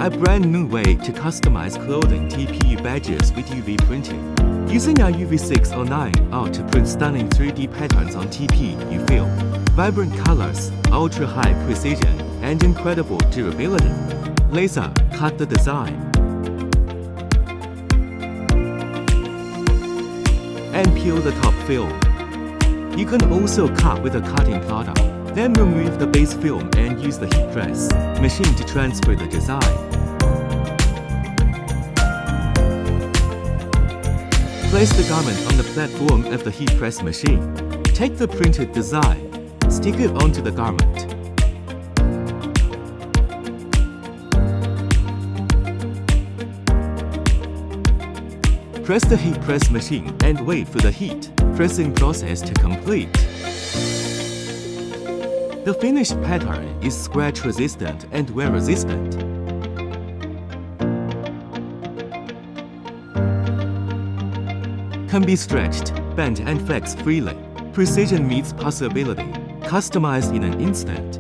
A brand new way to customize clothing TPU badges with UV printing. Using our UV6090 art to print stunning 3D patterns on TPU film. Vibrant colors, ultra-high precision, and incredible durability. Laser cut the design. And peel the top film. You can also cut with a cutting plotter. Then remove the base film and use the heat press machine to transfer the design. Place the garment on the platform of the heat press machine. Take the printed design, stick it onto the garment. Press the heat press machine and wait for the heat pressing process to complete. The finished pattern is scratch resistant and wear resistant. Can be stretched, bent and flexed freely. Precision meets possibility, customized in an instant.